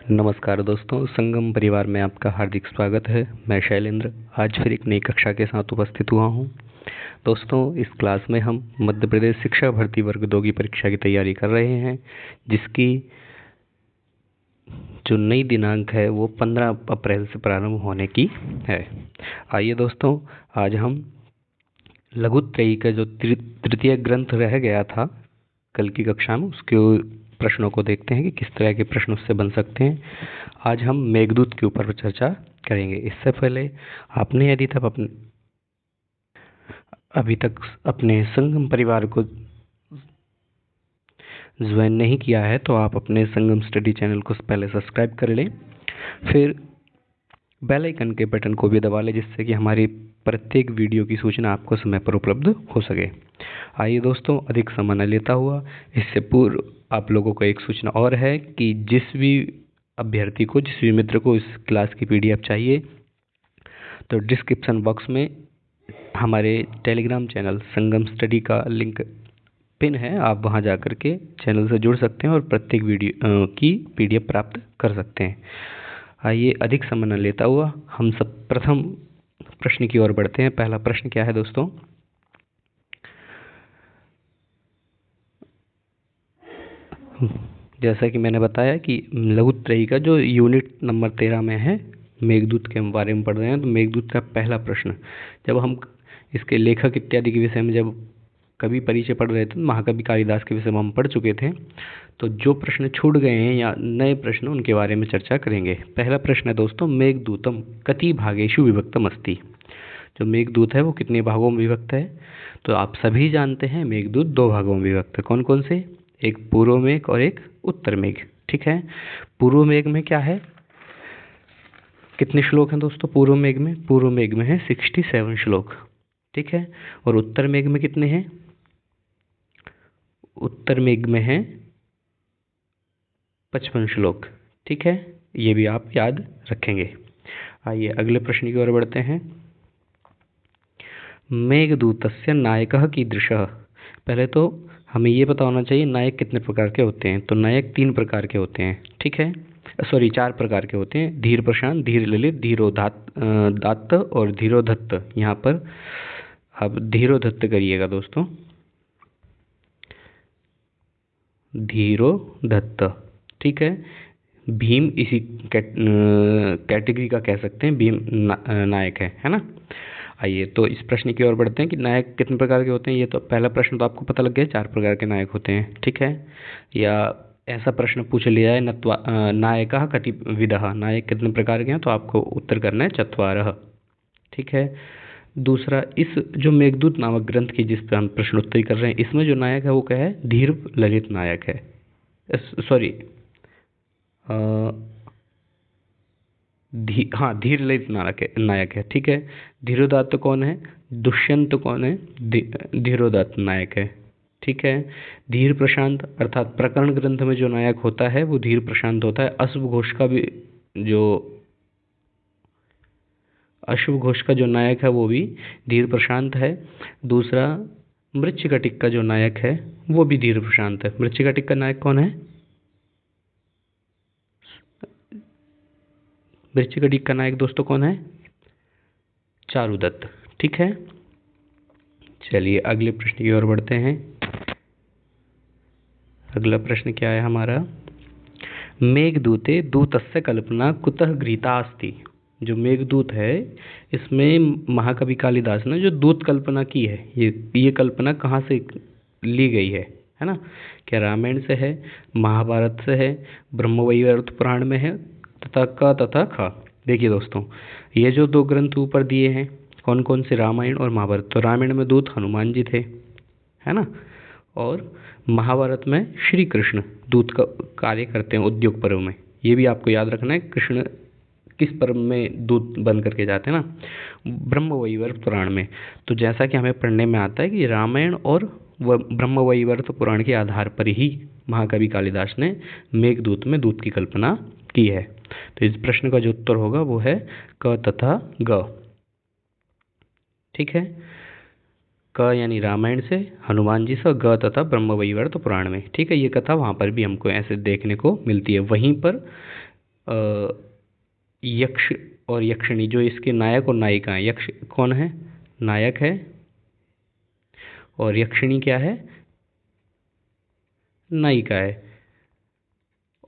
नमस्कार दोस्तों, संगम परिवार में आपका हार्दिक स्वागत है। मैं शैलेंद्र आज फिर एक नई कक्षा के साथ उपस्थित हुआ हूं। दोस्तों, इस क्लास में हम मध्य प्रदेश शिक्षक भर्ती वर्ग 2 की परीक्षा की तैयारी कर रहे हैं, जिसकी जो नई दिनांक है वो 15 अप्रैल से प्रारंभ होने की है। आइए दोस्तों, आज हम लघुत्रयी का जो तृतीय ग्रंथ रह गया था कल की कक्षा में, उसके प्रश्नों को देखते हैं कि किस तरह के प्रश्न उससे बन सकते हैं। आज हम मेघदूत के ऊपर चर्चा करेंगे। इससे पहले आपने यदि तब अभी तक अपने संगम परिवार को ज्वाइन नहीं किया है तो आप अपने संगम स्टडी चैनल को पहले सब्सक्राइब कर लें, फिर बेल आइकन के बटन को भी दबा लें, जिससे कि हमारी प्रत्येक वीडियो की सूचना आपको समय पर उपलब्ध हो सके। आइए दोस्तों, अधिक समय न लेता हुआ इससे पूर्व आप लोगों को एक सूचना और है कि जिस भी अभ्यर्थी को, जिस भी मित्र को इस क्लास की पीडीएफ चाहिए तो डिस्क्रिप्शन बॉक्स में हमारे टेलीग्राम चैनल संगम स्टडी का लिंक पिन है। आप वहां जाकर के चैनल से जुड़ सकते हैं और प्रत्येक वीडियो की पीडीएफ प्राप्त कर सकते हैं। आइए अधिक समय न लेता हुआ हम सब प्रथम प्रश्न की ओर बढ़ते हैं। पहला प्रश्न क्या है दोस्तों? जैसा कि मैंने बताया कि लघुत्रयी का जो यूनिट नंबर 13 में है, मेघदूत के बारे में पढ़ रहे हैं। तो मेघदूत का पहला प्रश्न, जब हम इसके लेखक इत्यादि के विषय में जब कवि परिचय पढ़ रहे थे, महाकवि कालिदास के विषय में हम पढ़ चुके थे, तो जो प्रश्न छूट गए हैं या नए प्रश्न, उनके बारे में चर्चा करेंगे। पहला प्रश्न है दोस्तों, मेघदूतम कति भागेषु विभक्तम अस्ति। जो मेघदूत है वो कितने भागों में विभक्त है? तो आप सभी जानते हैं मेघदूत 2 भागों में विभक्त है। कौन कौन से? एक पूर्व मेघ और एक उत्तर मेघ। ठीक है। पूर्व मेघ में क्या है, कितने श्लोक हैं दोस्तों पूर्व मेघ में? पूर्व मेघ में है 67 श्लोक। ठीक है। और उत्तर मेघ में कितने हैं? उत्तर मेघ में है 55 श्लोक। ठीक है, ये भी आप याद रखेंगे। आइए अगले प्रश्न की ओर बढ़ते हैं। मेघदूतस्य नायकः कीदृशः। पहले तो हमें ये पता होना चाहिए नायक कितने प्रकार के होते हैं। तो नायक 3 प्रकार के होते हैं। ठीक है, सॉरी 4 प्रकार के होते हैं। धीर प्रशांत, धीर ललित, धीरोदात्त और धीरोधत्त। यहाँ पर अब धीरोधत्त करिएगा दोस्तों, धीरोधत्त। ठीक है, भीम इसी कैटेगरी का कह सकते हैं, भीम नायक है ना। आइए तो इस प्रश्न की ओर बढ़ते हैं कि नायक कितने प्रकार के होते हैं। ये तो पहला प्रश्न तो आपको पता लग गया, 4 प्रकार के नायक होते हैं। ठीक है, या ऐसा प्रश्न पूछ लिया है नायकः कति विधः, नायक कितने प्रकार के हैं, तो आपको उत्तर करना है चत्वारः। ठीक है। दूसरा, इस जो मेघदूत नामक ग्रंथ की जिस पर हम प्रश्नोत्तरी कर रहे हैं, इसमें जो नायक है वो क्या है? धीर ललित नायक है। सॉरी, धीर ललित नायक है। ठीक है। धीरोदात्त कौन है? दुष्यंत कौन है? धीरोदात्त नायक है। ठीक है। धीर प्रशांत अर्थात प्रकरण ग्रंथ में जो नायक होता है वो धीर प्रशांत होता है। अश्व घोष का जो नायक है वो भी धीर प्रशांत है। दूसरा, मृच्छकटिक का जो नायक है वो भी धीर प्रशांत है। मृच्छकटिक का नायक कौन है? मृच्छकटिक का नायक दोस्तों कौन है? चारुदत्त। ठीक है। चलिए अगले प्रश्न की ओर बढ़ते हैं। अगला प्रश्न क्या है हमारा? मेघदूते दूतस्य कल्पना कुतः गृहीता अस्ति। जो मेघदूत है, इसमें महाकवि कालिदास ने जो दूत कल्पना की है, ये कल्पना कहाँ से ली गई है ना? क्या रामायण से है, महाभारत से है, ब्रह्मवैवर्त पुराण में है, तथा क तथा ख। देखिए दोस्तों, ये जो 2 ग्रंथ ऊपर दिए हैं, कौन कौन से? रामायण और महाभारत। तो रामायण में दूत हनुमान जी थे, है ना, और महाभारत में श्री कृष्ण दूत का कार्य करते हैं उद्योग पर्व में। ये भी आपको याद रखना है, कृष्ण किस पर्व में दूत बन करके जाते हैं ना? ब्रह्मवैवर्त पुराण में। तो जैसा कि हमें पढ़ने में आता है कि रामायण और ब्रह्मवैवर्त पुराण के आधार पर ही महाकवि कालिदास ने मेघदूत में दूत की कल्पना की है। तो इस प्रश्न का जो उत्तर होगा वो है क तथा ग। ठीक है, क यानी रामायण से, हनुमान जी से, ग तथा ब्रह्मवैवर्त पुराण में। ठीक है, ये कथा वहाँ पर भी हमको ऐसे देखने को मिलती है। वहीं पर यक्ष और यक्षिणी, जो इसके नायक और नायिका हैं। यक्ष कौन है? नायक है, और यक्षिणी क्या है? नायिका है।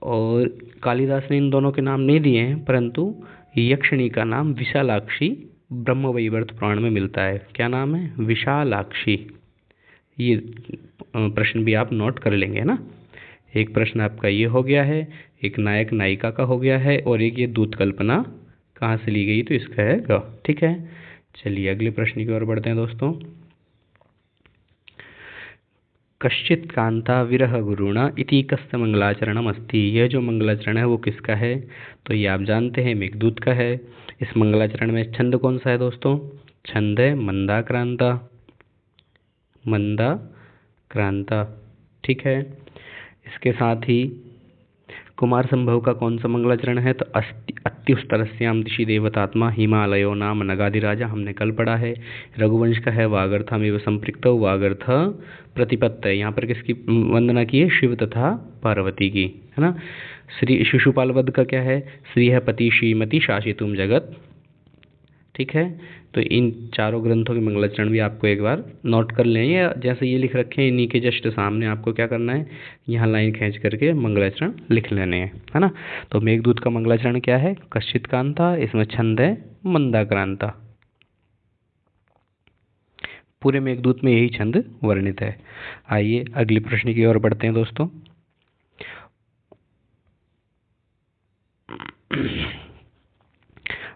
और कालिदास ने इन दोनों के नाम नहीं दिए हैं, परंतु यक्षिणी का नाम विशालाक्षी ब्रह्मवैवर्त पुराण में मिलता है। क्या नाम है? विशालाक्षी। ये प्रश्न भी आप नोट कर लेंगे ना। एक प्रश्न आपका ये हो गया है, एक नायक नायिका का हो गया है, और एक ये दूत कल्पना कहाँ से ली गई, तो इसका है ग। ठीक है, चलिए अगले प्रश्न की ओर बढ़ते हैं दोस्तों। कश्चित कांता विरह गुरुणा इति कस्य मंगलाचरणम अस्ति। यह जो मंगलाचरण है वो किसका है? तो ये आप जानते हैं मेघदूत का है। इस मंगलाचरण में छंद कौन सा है दोस्तों? छंद है मंदाक्रांता। मंदाक्रांता, ठीक है। इसके साथ ही कुमार संभव का कौन सा मंगलाचरण है? तो अत्युत्तरस्याम दिशि देवतात्मा हिमालयो नाम नगाधिराजा, हमने कल पढ़ा है। रघुवंश का है वागर्थमेव संपृक्त वागर्थ प्रतिपत्त। यहाँ पर किसकी वंदना की है? शिव तथा पार्वती की, है ना। श्री शिशुपाल वध का क्या है? श्री है पति श्रीमती शासितुम जगत। ठीक है, तो इन चारों ग्रंथों के मंगलाचरण भी आपको एक बार नोट कर लें, या जैसे ये लिख रखे हैं इन्हीं के जस्ट सामने आपको क्या करना है, यहाँ लाइन खींच करके मंगलाचरण लिख लेने हैं, है ना। तो मेघदूत का मंगलाचरण क्या है? कश्चित कांता। इसमें छंद है मंदाक्रांता। पूरे मेघदूत में यही छंद वर्णित है। आइए अगले प्रश्न की ओर बढ़ते हैं दोस्तों।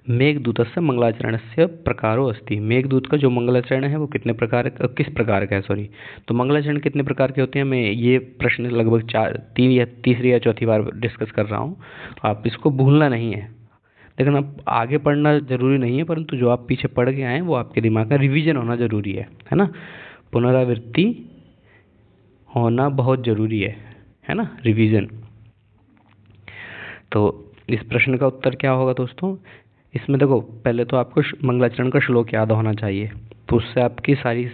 मेघदूतस्य मंगलाचरणस्य प्रकारो अस्ति। मेघदूत का जो मंगलाचरण है वो किस प्रकार का है? तो मंगलाचरण कितने प्रकार के होते हैं? मैं ये प्रश्न लगभग तीसरी या चौथी बार डिस्कस कर रहा हूँ, आप इसको भूलना नहीं है। लेकिन अब आगे पढ़ना जरूरी नहीं है, परंतु जो आप पीछे पढ़ के आए वो आपके दिमाग का रिवीजन होना जरूरी है ना। पुनरावृत्ति होना बहुत जरूरी है ना, रिवीजन। तो इस प्रश्न का उत्तर क्या होगा दोस्तों? इसमें देखो, पहले तो आपको मंगलाचरण का श्लोक याद होना चाहिए, तो उससे आपकी सारी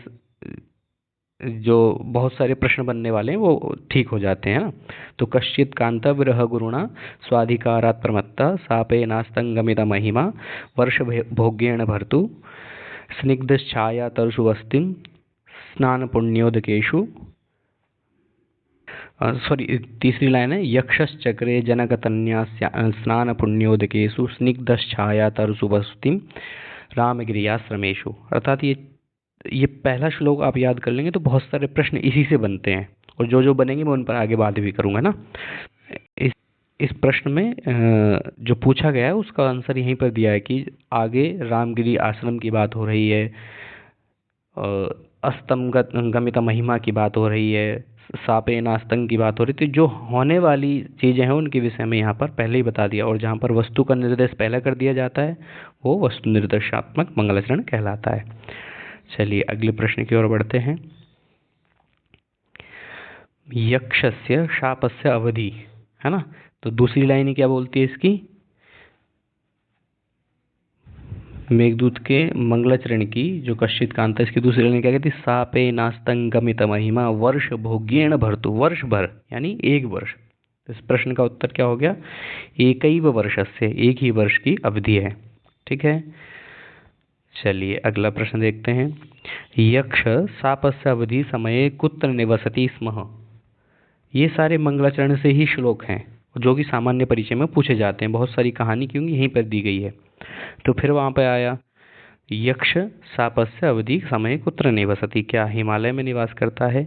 जो बहुत सारे प्रश्न बनने वाले हैं वो ठीक हो जाते हैं ना। तो कश्चित कांता विरह गुरुणा स्वाधिकारात् प्रमत्ता सापे नास्तंगमित महिमा वर्ष भोग्येण भर्तु स्निग्धच्छाया तरसुवस्तिम स्नान पुण्योदकेषु। सॉरी, तीसरी लाइन है, यक्षश्चक्रे जनकतन्या स्नान पुण्योदकेषु स्निग्धच्छाया तरसुवस्तिम रामगिरियाश्रमेषु। अर्थात ये पहला श्लोक आप याद कर लेंगे तो बहुत सारे प्रश्न इसी से बनते हैं, और जो जो बनेंगे मैं उन पर आगे बात भी करूंगा ना। इस प्रश्न में जो पूछा गया है उसका आंसर यहीं पर दिया है कि आगे रामगिरी आश्रम की बात हो रही है, अस्तंगमित महिमा की बात हो रही है, सापे नास्तंग की बात हो रही थी। जो होने वाली चीज़ें हैं उनके विषय में यहाँ पर पहले ही बता दिया, और जहाँ पर वस्तु का निर्देश पहले कर दिया जाता है वो वस्तु निर्देशात्मक मंगलाचरण कहलाता है। चलिए अगले प्रश्न की ओर बढ़ते हैं। यक्षस्य शापस्य अवधि, है ना। तो दूसरी लाइन क्या बोलती है इसकी? मेघदूत के मंगलाचरण की जो कश्चित कांता, इसकी दूसरी लाइन क्या कहती है? सापे नास्तंगमित महिमा वर्ष भोग्येण भर्तु। वर्ष भर यानी एक वर्ष। इस प्रश्न का उत्तर क्या हो गया? एकैव वर्षस्य, एक ही वर्ष की अवधि है। ठीक है, चलिए अगला प्रश्न देखते हैं। यक्ष शापस्य अवधि समये कुत्र निवसति स्म। ये सारे मंगलाचरण से ही श्लोक हैं जो कि सामान्य परिचय में पूछे जाते हैं। बहुत सारी कहानी क्योंकि यहीं पर दी गई है। तो फिर वहाँ पे आया, यक्ष शापस्य अवधि समय कुत्र निवसति। क्या हिमालय में निवास करता है?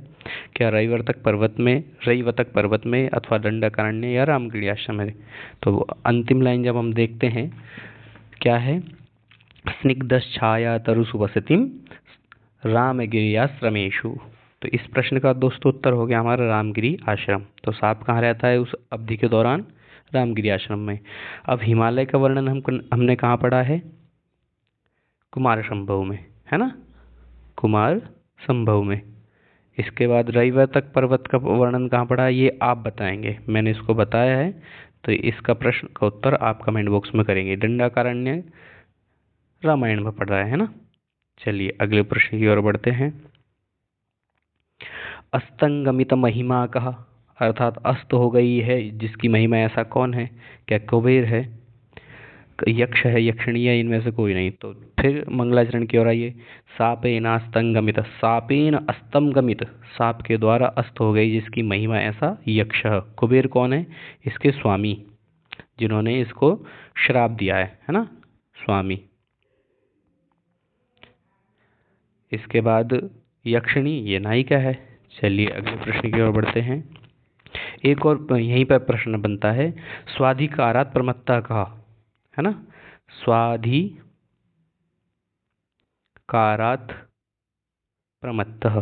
क्या रैवतक पर्वत में अथवा दंडकारण्य या रामगिरी आश्रम में? तो अंतिम लाइन जब हम देखते हैं क्या है? स्निग्धच्छाया तरसु वसतिम रामगिरियाश्रमेषु। तो इस प्रश्न का दोस्तों उत्तर हो गया हमारा रामगिरी आश्रम। तो सांप कहाँ रहता है उस अवधि के दौरान? रामगिरी आश्रम में। अब हिमालय का वर्णन हमने कहाँ पढ़ा है? कुमार संभव में, है ना, कुमार संभव में। इसके बाद रैवतक पर्वत का वर्णन कहाँ पढ़ा है? ये आप बताएंगे, मैंने इसको बताया है। तो इसका प्रश्न का उत्तर आप कमेंट बॉक्स में करेंगे। दंडकारण्य रामायण में पढ़ रहा है ना। चलिए अगले प्रश्न की ओर बढ़ते हैं। अस्तंगमित महिमा कहा। अर्थात अस्त हो गई है, जिसकी महिमा ऐसा कौन है? क्या कुबेर है, यक्ष है, यक्षिणी है, इनमें से कोई नहीं। तो फिर मंगलाचरण की ओर आइए। सापेन अस्तंगमित, सापेन अस्तंगमित, साप के द्वारा अस्त हो गई जिसकी महिमा ऐसा यक्ष। कुबेर कौन है? इसके स्वामी, जिन्होंने इसको श्राप दिया है ना, स्वामी। इसके बाद यक्षिणी, ये नायिका है। चलिए अगले प्रश्न की ओर बढ़ते हैं। एक और यहीं पर प्रश्न बनता है, स्वाधिकारात प्रमत्ता का, है ना, स्वाधिकारात प्रमत्तः,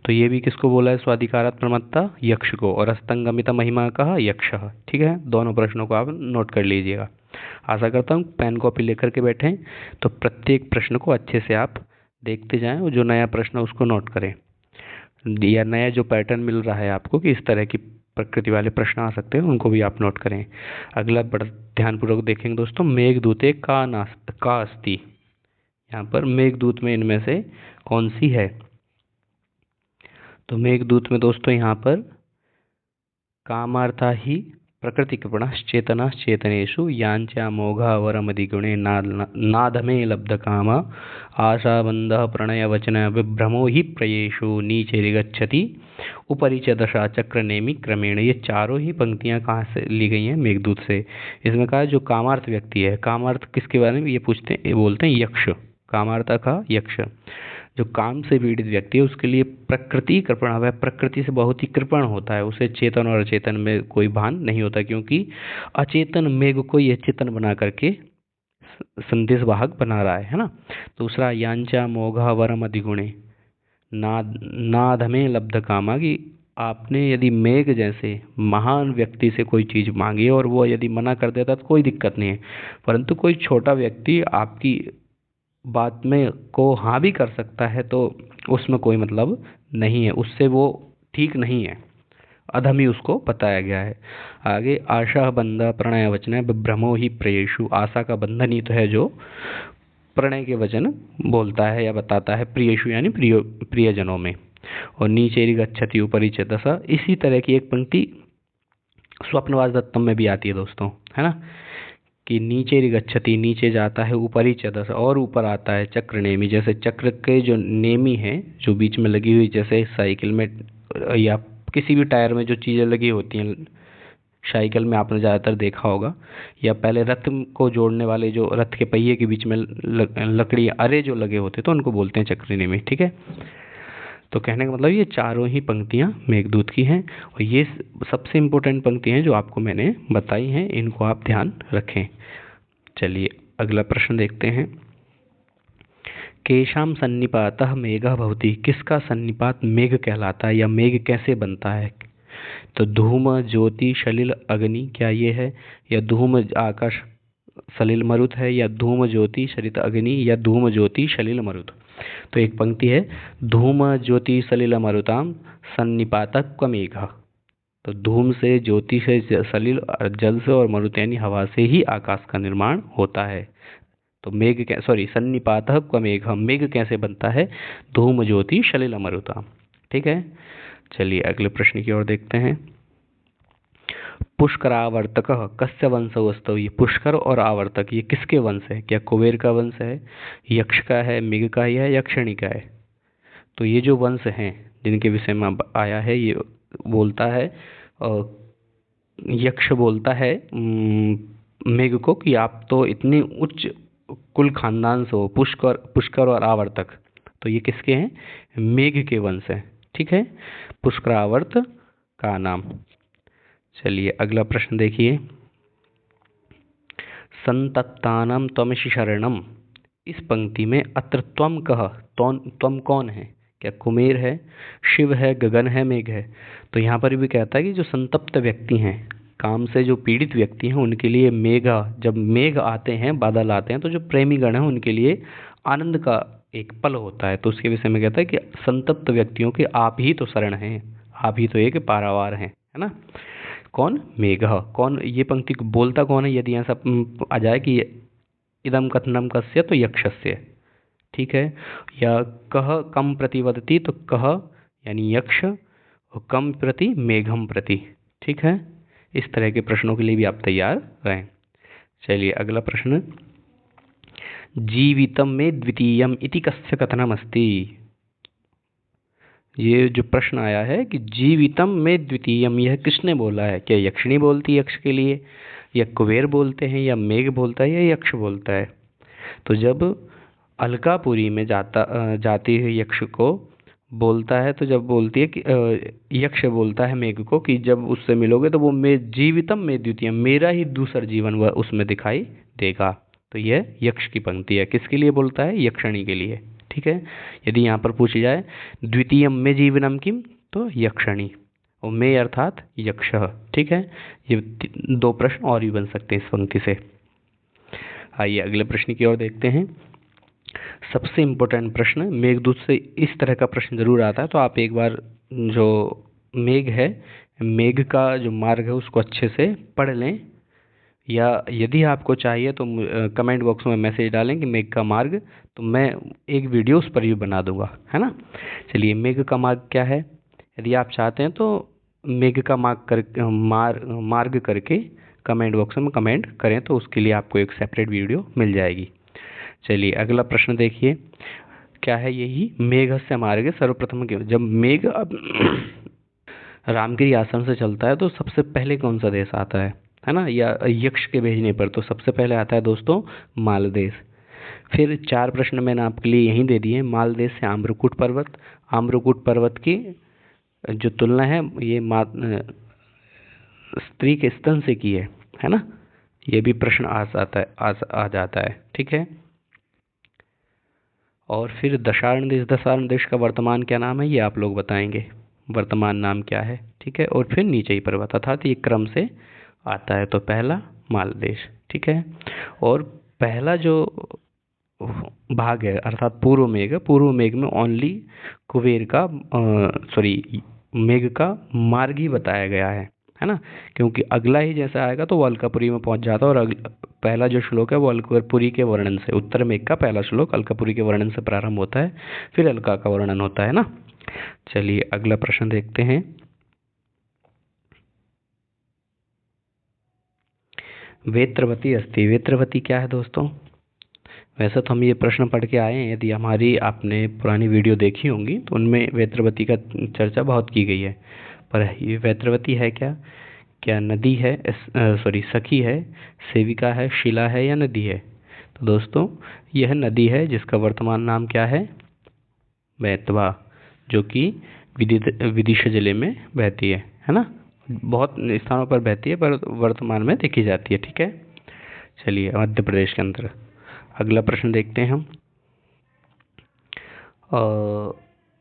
तो ये भी किसको बोला है स्वाधिकारात प्रमत्ता? यक्ष को। और अस्तंगमिता महिमा कहा यक्ष। ठीक है, दोनों प्रश्नों को आप नोट कर लीजिएगा। आशा करता हूँ पेन कॉपी लेकर के बैठें तो प्रत्येक प्रश्न को अच्छे से आप देखते जाएं और जो नया प्रश्न है उसको नोट करें, या नया जो पैटर्न मिल रहा है आपको कि इस तरह की प्रकृति वाले प्रश्न आ सकते हैं, उनको भी आप नोट करें। अगला बड़ा ध्यानपूर्वक देखेंगे दोस्तों, मेघदूते का अस्ति। यहाँ पर मेघदूत में इनमें से कौन सी है? तो मेघदूत में दोस्तों यहाँ पर कामार्था ही प्रकृति चेतनेषु यांचा मोघा वरमधिगुणे नादमे लब्ध काम आशाबंध प्रणय वचन विभ्रमो ही प्रयेषु नीचेरिगच्छति उपरि च दशा चक्र नेमि क्रमेण। ये चारों ही पंक्तियां कहाँ से ली गई हैं? मेघदूत से। इसमें कहा जो कामार्थ व्यक्ति है, कामार्थ किसके बारे में ये पूछते हैं, ये बोलते हैं यक्ष, कामार्थ का यक्ष। जो काम से पीड़ित व्यक्ति है उसके लिए प्रकृति कृपण, वह प्रकृति से बहुत ही कृपण होता है, उसे चेतन और अचेतन में कोई भान नहीं होता, क्योंकि अचेतन मेघ को यह चेतन बना करके संदेश वाहक बना रहा है ना। दूसरा, यांचा मोघा वरम अधिगुणे नाधमे लब्ध कामा, कि आपने यदि मेघ जैसे महान व्यक्ति से कोई चीज मांगी और वो यदि मना कर देता तो कोई दिक्कत नहीं है, परंतु कोई छोटा व्यक्ति आपकी बात में को हाँ भी कर सकता है तो उसमें कोई मतलब नहीं है, उससे वो ठीक नहीं है, अधमी उसको बताया गया है। आगे, आशा बंध प्रणय वचन विभ्रमो ही प्रियेषु, आशा का बंधन ही तो है जो प्रणय के वचन बोलता है या बताता है प्रियेषु यानी प्रियजनों में। और नीचे गच्छति ऊपरी च दशा, इसी तरह की एक पंक्ति स्वप्नवास दत्तम में भी आती है दोस्तों, है ना, कि नीचे गच्छति, नीचे जाता है, ऊपरी च दशा, और ऊपर आता है चक्र नेमी, जैसे चक्र के जो नेमी है जो बीच में लगी हुई, जैसे साइकिल में या किसी भी टायर में जो चीज़ें लगी होती हैं, साइकिल में आपने ज़्यादातर देखा होगा, या पहले रथ को जोड़ने वाले जो रथ के पहिए के बीच में लकड़ी अरे जो लगे होते तो उनको बोलते हैं चक्र नेमी। ठीक है, तो कहने का मतलब ये चारों ही पंक्तियां मेघदूत की हैं, और ये सबसे इम्पोर्टेंट पंक्तियां हैं जो आपको मैंने बताई हैं, इनको आप ध्यान रखें। चलिए अगला प्रश्न देखते हैं। केशाम सन्निपातः मेघः भवति, किसका सन्निपात मेघ कहलाता है या मेघ कैसे बनता है? तो धूम ज्योति सलिल अग्नि, क्या ये है? या धूम आकाश सलिल मरुत है, या धूम ज्योति सरित अग्नि, या धूम ज्योति सलिल मरुत? तो एक पंक्ति है, धूम ज्योति सलिल मरुताम सन्निपातक मेघ, तो धूम से, ज्योति से, सलिल जल से, और मरुत यानी हवा से ही आकाश का निर्माण होता है। तो मेघ सन्निपातः मेघ, मेघ कैसे बनता है? धूम ज्योति सलिल मरुताम। ठीक है, चलिए अगले प्रश्न की ओर देखते हैं। पुष्करावर्तक कस्य वंशोऽस्तौ, ये पुष्कर और आवर्तक ये किसके वंश है? क्या कुबेर का वंश है, यक्ष का है, मेघ का है, या यक्षिणी का है? तो ये जो वंश हैं जिनके विषय में आया है, ये बोलता है यक्ष बोलता है मेघ को कि आप तो इतनी उच्च कुल खानदान से हो, पुष्कर और आवर्तक, तो ये किसके हैं? मेघ के वंश हैं। ठीक है, पुष्करावर्त का नाम। चलिए अगला प्रश्न देखिए। संतप्तानम त्वमसि शरणम, इस पंक्ति में अत्र त्वम कह, त्वम कौन है? क्या कुमेर है, शिव है, गगन है, मेघ है? तो यहाँ पर भी कहता है कि जो संतप्त व्यक्ति हैं, काम से जो पीड़ित व्यक्ति हैं, उनके लिए मेघा, जब मेघ आते हैं, बादल आते हैं, तो जो प्रेमी गण हैं उनके लिए आनंद का एक पल होता है। तो उसके विषय में कहता है कि संतप्त व्यक्तियों के आप ही तो शरण हैं, आप ही तो एक पारावार हैं, है ना। कौन? मेघ। कौन ये पंक्ति बोलता कौन है? यदि ऐसा आ जाए कि इदम कथनम कस्य, तो यक्षस्य। ठीक है, या कह कम प्रतिवदति, तो कह यानी यक्ष, और कम प्रति मेघम प्रति, ठीक है, इस तरह के प्रश्नों के लिए भी आप तैयार रहें। चलिए अगला प्रश्न, जीवितम में द्वितीयम इति कस्य कथनमस्ति। ये जो प्रश्न आया है कि जीवितम में द्वितीयम, यह किसने बोला है? क्या यक्षिणी बोलती है यक्ष के लिए, या कुबेर बोलते हैं, या मेघ बोलता है, या यक्ष बोलता है? तो जब अलकापुरी में जाती है यक्ष को बोलता है, तो जब बोलती है कि यक्ष बोलता है मेघ को कि जब उससे मिलोगे तो वो मैं जीवितम में द्वितीयम, मेरा ही दूसरा जीवन वह उसमें दिखाई देगा। तो यह यक्ष की पंक्ति है। किसके लिए बोलता है? यक्षिणी के लिए। ठीक है, यदि यहाँ पर पूछ जाए द्वितीयम में जीवनम किम, तो यक्षिणी, और मे अर्थात यक्ष। ठीक है, ये दो प्रश्न और भी बन सकते हैं इस पंक्ति से। आइए अगले प्रश्न की ओर देखते हैं। सबसे इम्पोर्टेंट प्रश्न, मेघदूत से इस तरह का प्रश्न जरूर आता है, तो आप एक बार जो मेघ है, मेघ का जो मार्ग है उसको अच्छे से पढ़ लें, या यदि आपको चाहिए तो कमेंट बॉक्स में मैसेज डालें कि मेघ का मार्ग, तो मैं एक वीडियो उस पर भी बना दूंगा, है ना। चलिए, मेघ का मार्ग क्या है? यदि आप चाहते हैं तो मेघ का मार्ग करके कमेंट बॉक्स में कमेंट करें, तो उसके लिए आपको एक सेपरेट वीडियो मिल जाएगी। चलिए अगला प्रश्न देखिए, क्या है? यही मेघस्य मार्ग सर्वप्रथम के, जब मेघ अब रामगिरी आश्रम से चलता है तो सबसे पहले कौन सा देश आता है ना, या यक्ष के भेजने पर? तो सबसे पहले आता है दोस्तों मालदेश। फिर 4 प्रश्न मैंने आपके लिए यहीं दे दिए। मालदेश से आम्रकूट पर्वत, आम्रकूट पर्वत की जो तुलना है ये स्त्री के स्तन से की है ना। ये भी प्रश्न आ जाता है। ठीक है, और फिर दशारण देश का वर्तमान क्या नाम है, ये आप लोग बताएंगे, वर्तमान नाम क्या है। ठीक है, और फिर नीचे ही पर्वत, अर्थात ये क्रम से आता है। तो पहला मालदेश, ठीक है, और पहला जो भाग है अर्थात पूर्व मेघ में ओनली कुबेर का मेघ का मार्ग ही बताया गया है ना, क्योंकि अगला ही जैसा आएगा तो वो अलकापुरी में पहुंच जाता है, और पहला जो श्लोक है वो अलकापुरी के वर्णन से, उत्तर मेघ का पहला श्लोक अलकापुरी के वर्णन से प्रारंभ होता है, फिर अलका का वर्णन होता है ना। चलिए अगला प्रश्न देखते हैं। वेत्रवती अस्ति, वेत्रवती क्या है दोस्तों? वैसे तो हम ये प्रश्न पढ़ के आए हैं, यदि हमारी आपने पुरानी वीडियो देखी होंगी तो उनमें वेत्रवती का चर्चा बहुत की गई है, पर ये वेत्रवती है क्या? क्या नदी है, सखी है, सेविका है, शिला है, या नदी है? तो दोस्तों यह नदी है जिसका वर्तमान नाम क्या है? बेतवा, जो कि विदिशा जिले में बहती है ना। बहुत स्थानों पर बहती है पर वर्तमान में देखी जाती है। ठीक है, चलिए मध्य प्रदेश के अंदर अगला प्रश्न देखते हैं हम।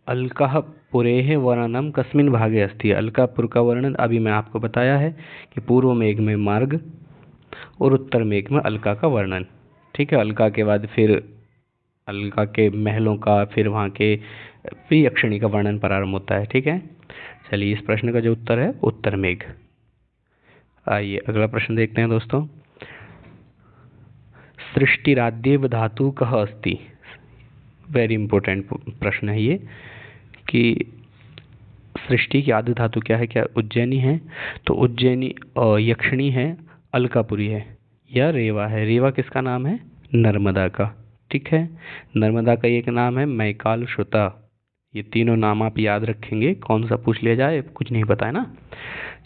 अलकापुरेः वर्णनम कस्मिन् भागे अस्ति। अलकापुर का वर्णन अभी मैं आपको बताया है कि पूर्व मेघ में मार्ग और उत्तर मेघ में अलका का वर्णन। ठीक है, अलका के बाद फिर अलका के महलों का, फिर वहाँ के फिर यक्षिणी का वर्णन प्रारंभ होता है। ठीक है, चलिए इस प्रश्न का जो उत्तर है उत्तर मेघ। आइए अगला प्रश्न देखते हैं दोस्तों। सृष्टिराद्येव धातु कः अस्ति। वेरी इंपॉर्टेंट प्रश्न है ये, कि सृष्टि की आद्य धातु क्या है? क्या उज्जैनी है? तो उज्जैनी यक्षिणी है, अलकापुरी है, या रेवा है। रेवा किसका नाम है? नर्मदा का। ठीक है, नर्मदा का एक नाम है मैकाल श्रुता। ये तीनों नाम आप याद रखेंगे, कौन सा पूछ लिया जाए कुछ नहीं पता है ना।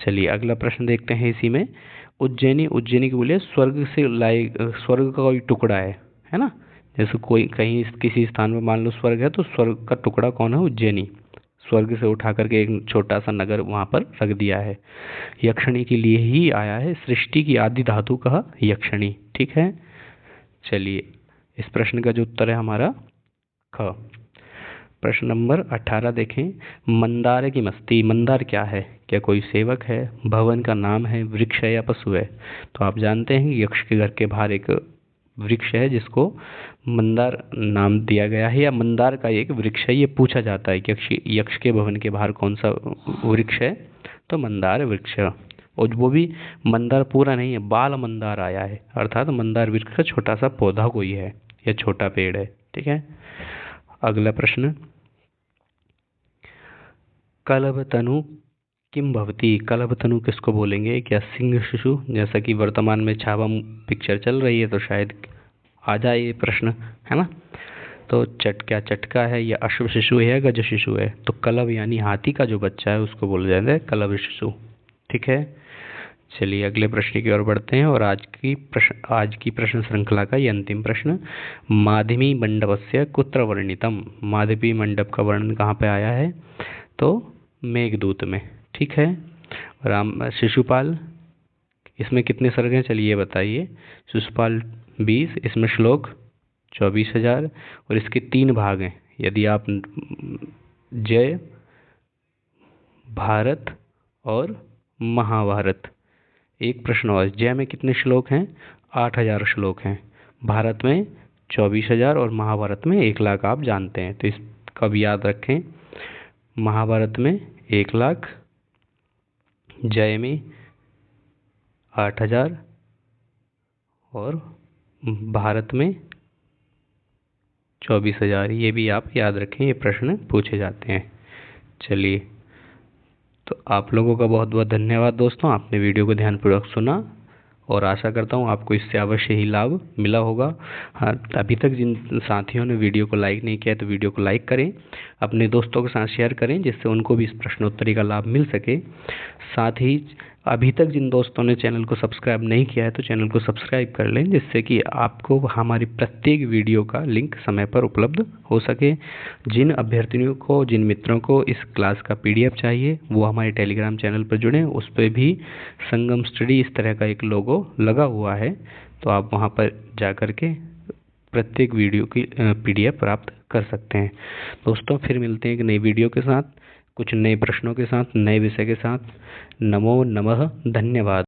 चलिए अगला प्रश्न देखते हैं इसी में। उज्जैनी के बोले स्वर्ग से लाए, स्वर्ग का कोई टुकड़ा है ना। जैसे कोई कहीं किसी स्थान में मान लो स्वर्ग है, तो स्वर्ग का टुकड़ा कौन है? उज्जैनी। स्वर्ग से उठा करके एक छोटा सा नगर वहाँ पर रख दिया है। यक्षिणी के लिए ही आया है, सृष्टि की आदि धातु कहा यक्षिणी। ठीक है, चलिए इस प्रश्न का जो उत्तर है हमारा ख। प्रश्न नंबर 18 देखें। मंदार की मस्ती, मंदार क्या है? क्या कोई सेवक है, भवन का नाम है, वृक्ष है, या पशु है? तो आप जानते हैं कि यक्ष के घर के बाहर एक वृक्ष है जिसको मंदार नाम दिया गया है, या मंदार का एक वृक्ष है। ये पूछा जाता है कि यक्ष के भवन के बाहर कौन सा वृक्ष है, तो मंदार वृक्ष, और वो भी मंदार पूरा नहीं है, बाल मंदार आया है, अर्थात मंदार वृक्ष का छोटा सा पौधा कोई है या छोटा पेड़ है। ठीक है, अगला प्रश्न। कलभ तनु किम भवती कलभतनु किसको बोलेंगे? क्या सिंह शिशु? जैसा कि वर्तमान में छावा पिक्चर चल रही है तो शायद आ जाए ये प्रश्न, है ना। तो क्या चटका है, या अश्व शिशु है, या गज शिशु है? तो कलभ यानी हाथी का जो बच्चा है उसको बोला जाता है कलभ शिशु। ठीक है, चलिए अगले प्रश्न की ओर बढ़ते हैं। और आज की प्रश्न श्रृंखला का ये अंतिम प्रश्न, माध्यमी मंडपस्य कुत्र वर्णितम? माध्यमी मंडप का वर्णन कहाँ पे आया है? तो मेघदूत में। ठीक है, शिशुपाल, इसमें कितने सर्ग हैं चलिए बताइए। शिशुपाल 20, इसमें श्लोक 24,000 और इसके 3 भाग हैं। यदि आप जय, भारत और महाभारत, एक प्रश्न और, जय में कितने श्लोक हैं? 8,000 श्लोक हैं। भारत में 24,000 और महाभारत में 1,00,000 आप जानते हैं, तो इसका भी याद रखें। महाभारत में 1,00,000, जय में 8,000 और भारत में 24,000। ये भी आप याद रखें, ये प्रश्न पूछे जाते हैं। चलिए, तो आप लोगों का बहुत बहुत धन्यवाद दोस्तों, आपने वीडियो को ध्यानपूर्वक सुना और आशा करता हूँ आपको इससे अवश्य ही लाभ मिला होगा। हाँ, अभी तक जिन साथियों ने वीडियो को लाइक नहीं किया है तो वीडियो को लाइक करें, अपने दोस्तों के साथ शेयर करें जिससे उनको भी इस प्रश्नोत्तरी का लाभ मिल सके। साथ ही अभी तक जिन दोस्तों ने चैनल को सब्सक्राइब नहीं किया है तो चैनल को सब्सक्राइब कर लें, जिससे कि आपको हमारी प्रत्येक वीडियो का लिंक समय पर उपलब्ध हो सके। जिन अभ्यर्थियों को, जिन मित्रों को इस क्लास का PDF चाहिए वो हमारे टेलीग्राम चैनल पर जुड़ें, उस पर भी संगम स्टडी इस तरह का एक लोगो लगा हुआ है, तो आप वहाँ पर जा कर के प्रत्येक वीडियो की PDF प्राप्त कर सकते हैं। दोस्तों फिर मिलते हैं एक नई वीडियो के साथ, कुछ नए प्रश्नों के साथ, नए विषय के साथ। नमो नमः, धन्यवाद।